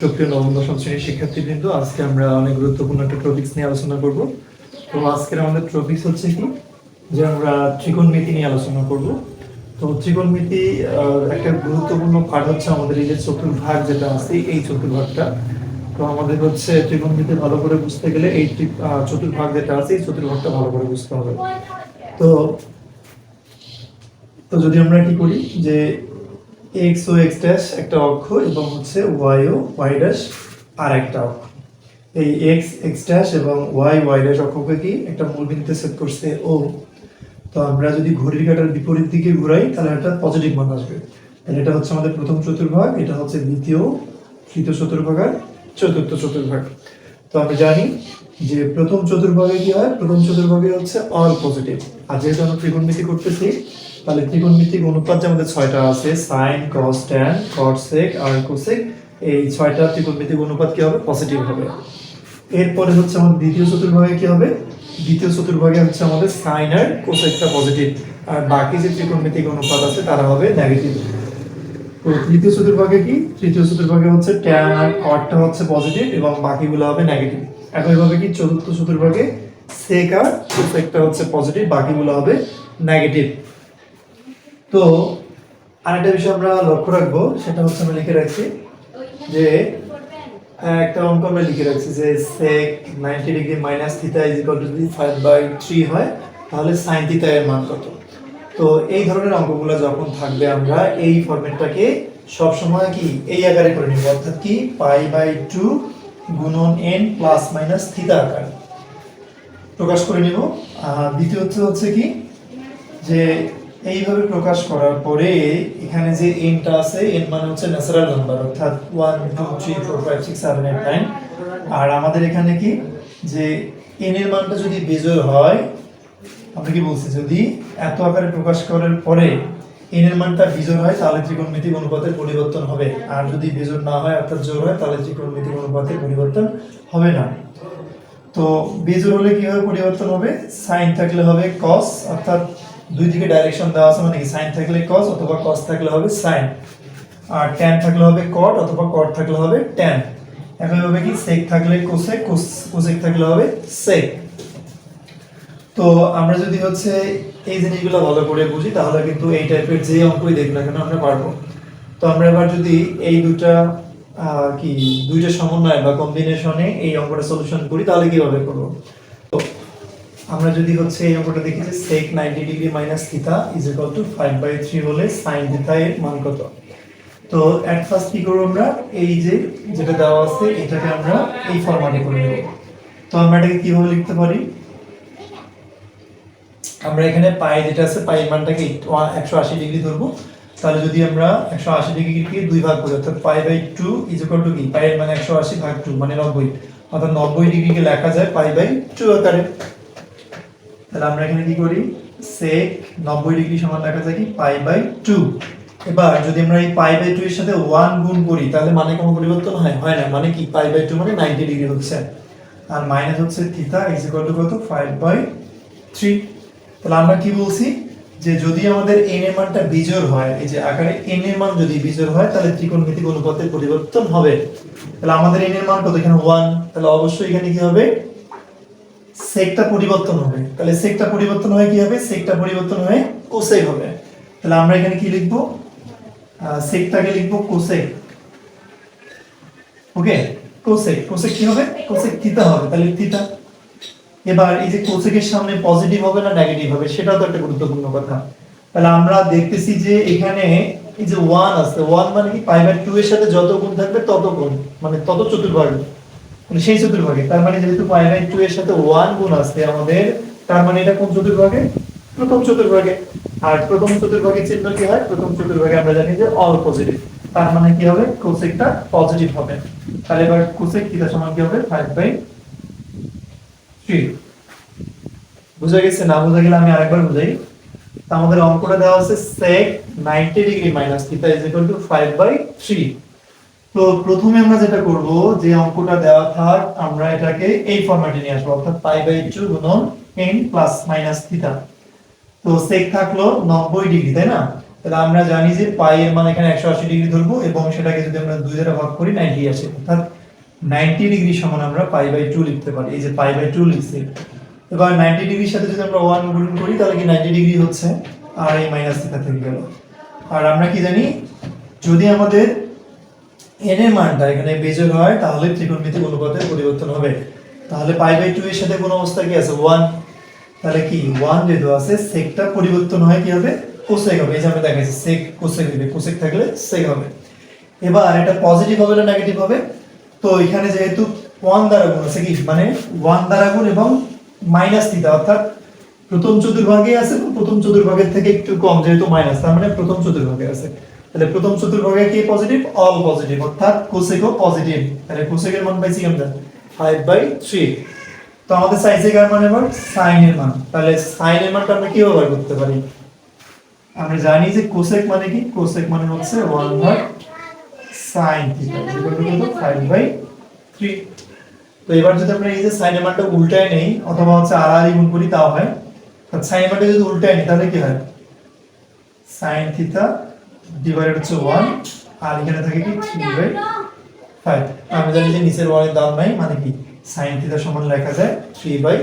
সুপ্রিয় নবম দশম শ্রেণীর শিক্ষার্থীবৃন্দ, আজকে আমরা অনেক গুরুত্বপূর্ণ একটা টপিকস নিয়ে আলোচনা করব। তো আজকের আমাদের টপিকস হচ্ছে কি, যে আমরা ত্রিকোণমিতি নিয়ে আলোচনা করব। তো ত্রিকোণমিতি একটা গুরুত্বপূর্ণ পার্ট হচ্ছে আমাদের এই যে চতুর্ভাগ যেটা আছে, এই চতুর্ভাগটা। তো আমাদের হচ্ছে ত্রিকোণমিতি ভালো করে বুঝতে গেলে এই চতুর্ভাগ যেটা আছে, এই চতুর্ভাগটা ভালো করে বুঝতে হবে। তো তো যদি আমরা কি করি যে এক্স ও এক্স ড্যাশ একটা অক্ষ এবং হচ্ছে ওয়াই ও ওয়াই ড্যাশ আর একটা অক্ষ। এই এক্স এক্স ড্যাশ এবং ওয়াই ওয়াই ড্যাশ অক্ষকে কি একটা মূলবিন্দুতে সেট করছে ও। তো আমরা যদি ঘড়ির কাঁটার বিপরীত দিকে ঘুরাই তাহলে একটা পজিটিভ মান আসবে। তাহলে এটা হচ্ছে আমাদের প্রথম চতুর্ভাগ, এটা হচ্ছে দ্বিতীয়, তৃতীয় চতুর্ভাগ আর চতুর্থ চতুর্ভাগ। তো আমরা জানি যে প্রথম চতুর্ভাগে কি হয়, প্রথম চতুর্ভাগে হচ্ছে অল পজিটিভ। আর যেহেতু আমরা ত্রিকোণমিতি করতেছি, তাহলে ত্রিকোণমিতিক অনুপাত যে আমাদের 6টা আছে, সাইন কস ট্যান কট সেক আর কোসেক, এই 6টা ত্রিকোণমিতিক অনুপাত কি হবে, পজিটিভ হবে। এরপরে হচ্ছে আমাদের দ্বিতীয় চতুর্ভাগে কি হবে, দ্বিতীয় চতুর্ভাগে হচ্ছে আমাদের সাইন আর কোসেকটা পজিটিভ, আর বাকি যে ত্রিকোণমিতিক অনুপাত আছে তারা হবে নেগেটিভ। তো তৃতীয় চতুর্ভাগে কি, তৃতীয় চতুর্ভাগে হচ্ছে ট্যান আর কটটা হচ্ছে পজিটিভ এবং বাকিগুলো হবে নেগেটিভ। একইভাবে কি চতুর্থ চতুর্ভাগে সেক আর কোসেকটা হচ্ছে পজিটিভ, বাকিগুলো হবে নেগেটিভ। তো আরেকটা বিষয় আমরা লক্ষ্য রাখবো, সেটা হচ্ছে আমরা লিখে রাখছি যে একটা অঙ্ক আমরা লিখে রাখছি যে sec 90 degree minus theta is equal to যদি 5/3 হয়, তাহলে sin থিটা এর মান কত। তো এই ধরনের অঙ্কগুলো যখন থাকবে আমরা এই ফরম্যাটটাকে সব সময় কি এই আকারে করে নিব, অর্থাৎ কি π/2 গুণন n প্লাস মাইনাস থিটা আকারে প্রকাশ করে নিব। আর দ্বিতীয়ত হচ্ছে কি, যে এইভাবে প্রকাশ করার পরে এখানে যে এনটা আছে, এন মানে হচ্ছে ন্যাচারাল নাম্বার, অর্থাৎ 1 2 3 4 5 6 7 8 9। আর আমাদের এখানে কি, যে এন এর মানটা যদি বেজোড় হয়, আমরা কি বলছি, যদি এত আকারে প্রকাশ করার পরে এন এর মানটা বিজোড় হয় তাহলে ত্রিকোণমিতিক অনুপাতের পরিবর্তন হবে, আর যদি বিজোড় না হয় অর্থাৎ জোড় হয় তাহলে ত্রিকোণমিতিক অনুপাতের পরিবর্তন হবে না। তো বেজোড় হলে কিভাবে পরিবর্তন হবে, সাইন থাকলে হবে কস, অর্থাৎ দুই দিকে ডাইরেকশন দেওয়া আছে, মানে কি সাইন থাকলে কস অথবা কস থাকলে হবে সাইন, আর ট্যান থাকলে হবে কট অথবা কট থাকলে হবে ট্যান। একইভাবে কি সেক থাকলে কোসেক, কোসেক থাকলে হবে সেক। তো আমরা যদি হচ্ছে এই জিনিসগুলো ভালো করে বুঝি তাহলে কিন্তু এই টাইপের যে অঙ্কই দেখব না কেন আমরা পারবো। তো আমরা এবার যদি এই দুইটা দুইটা সমন্বয় বা কম্বিনেশনে এই অঙ্কটা সলিউশন করি তাহলে কিভাবে করব। তো আমরা যদি হচ্ছে এই অঙ্কটা দেখি যে sec 90 degree minus theta is equal to 5/3 হলে sin থিটা এর মান কত। তো এট ফার্স্ট কি করব, আমরা এই যে যেটা দেওয়া আছে এটাকে আমরা এই ফরম্যাটে করে নেব। তো আমরা এটাকে কিভাবে লিখতে পারি, আমরা এখানে পাই যেটা আছে, পাই মানটাকে 180 ডিগ্রি ধরবো। তাহলে যদি আমরা 180 ডিগ্রিকে দুই ভাগ করি, অর্থাৎ π/2 ইজ ইকুয়াল টু কি, পাই এর মানে 180 ভাগ 2 মানে 90, অর্থাৎ 90 ডিগ্রিকে লেখা যায় π/2 আকারে। তাহলে আমরা এখানে কি করি, sec 90 ডিগ্রি সমান লেখা যায় কি π/2। এবার যদি আমরা এই π/2 এর সাথে 1 গুণ করি তাহলে মানে কোনো পরিবর্তন হয় না, মানে কি π/2 মানে 90 ডিগ্রি হচ্ছে, আর মাইনাস হচ্ছে থিটা ইজ ইকুয়াল টু কত, 5/3। তাহলে আমরা কি বলছি, যে যদি আমাদের n এর মানটা বিজোড় হয়, এই যে আকারে n এর মান যদি বিজোড় হয় তাহলে ত্রিকোণমিতিক অনুপাতের পরিবর্তন হবে। তাহলে আমাদের n এর মান কত, এখানে 1, তাহলে অবশ্যই এখানে কি হবে, সেকটা পরিবর্তন হবে। তাহলে সেকটা পরিবর্তন হয় কি হবে, সেকটা পরিবর্তন হয়ে কোসেক হবে। তাহলে আমরা এখানে কি লিখব, সেকটাকে লিখব কোসেক। ওকে, কোসেক, কোসেক কি হবে, কোসেক থিটা হবে, তাহলে থিটা। এবার এই যে কোসেকের সামনে পজিটিভ হবে না নেগেটিভ হবে, সেটাও তো একটা গুরুত্বপূর্ণ কথা। তাহলে আমরা দেখতেছি যে এখানে এই যে 1 আছে, 1 মানে কি π/2 এর সাথে যত গুণ থাকবে তত গুণ, মানে তত চতুর্ভাগ, মানে সেই চতুর্ভাগে। তার মানে যেহেতু π/2 এর সাথে 1 গুণ আছে আমাদের, তার মানে এটা কোন চতুর্ভাগে, প্রথম চতুর্ভাগে। আর প্রথম চতুর্ভাগের চিহ্ন কি হয়, প্রথম চতুর্ভাগে আমরা জানি যে অল পজিটিভ, তার মানে কি হবে, কোসেকটা পজিটিভ হবে। তাহলে এবার কোসেক থিটা সমান কি হবে, 5/3। বুঝা গেছে, না বুঝা গেলে আমি আরেকবার বুঝাই। আমাদের অঙ্কটা দেওয়া আছে sec 90 degree minus theta is equal to 5/3। তো প্রথমে আমরা যেটা করব, যে অঙ্কটা দেওয়া থাক আমরা এটাকে এই ফরম্যাটে নিয়ে আসবো, অর্থাৎ π/2 গুণন n প্লাস মাইনাস থিটা। তো sec থাকলো 90 ডিগ্রি, তাই না। তো তাহলে আমরা জানি যে পাই এর মান এখানে 180 ডিগ্রি ধরবো এবং সেটাকে যদি আমরা 2 দ্বারা ভাগ করি 90 আসে, অর্থাৎ 90 ডিগ্রি সমান আমরা পাই বাই 2 লিখতে পারি। এই যে পাই বাই 2 লিখছি। এবার 90 ডিগ্রির সাথে যদি আমরা 1 গুণ করি তাহলে কি 90 ডিগ্রি হচ্ছে, আর এই মাইনাস থিটা থেকে গেল। আর আমরা কি জানি, যদি আমাদের n এর মানটা এখানে বেজোড় হয় তাহলে ত্রিকোণমিতিক অনুপাতের পরিবর্তন হবে। তাহলে পাই বাই 2 এর সাথে কোন অবস্থা কি আছে, 1। তাহলে কি 1 যেহেতু আছে, সেকটা পরিবর্তন হয় কি হবে, কোসেক হবে। এই যে আমরা দেখাইছি সেক কোসেক হবে, কোসেক থাকলে সেক হবে। এবার এটা পজিটিভ হবে না নেগেটিভ হবে, তো এখানে যেহেতু 1 দ্বারা গুণ আছে কি মানে 1 দ্বারা গুণ এবং মাইনাস থিটা, অর্থাৎ প্রথম চতুর্ভাগে আছে, প্রথম চতুর্ভাগের থেকে একটু কম যেহেতু মাইনাস, তার মানে প্রথম চতুর্ভাগে আছে। তাহলে প্রথম চতুর্ভাগে কি পজিটিভ, অল পজিটিভ, অর্থাৎ কোসেকও পজিটিভ। তাহলে কোসেকের মান পাইছি আমরা 5/3। তো আমাদের সাইজে কার মান, এবার সাইন এর মান। তাহলে সাইন এর মানটা আমরা কিভাবে বের করতে পারি, আমরা জানি যে কোসেক মানে কি, কোসেক মানে হচ্ছে 1/sin থিটা ইকুয়াল টু 5/3। তো এবার যদি আমরা এই যে সাইন এর মানটা উল্টায় নেই অথবা হচ্ছে আর গুণ করি তাও হয়। তাহলে সাইন এর মানটা যদি উল্টায় নেই তাহলে কি হয়, sin থিটা ডিভাইডেড হচ্ছে 1, আর এখানে থাকে কি 3/5। আমরা জানি যে নিচের 1 এর দাম নাই, মানে কি sin থিটা সমান লেখা যায় 3/5।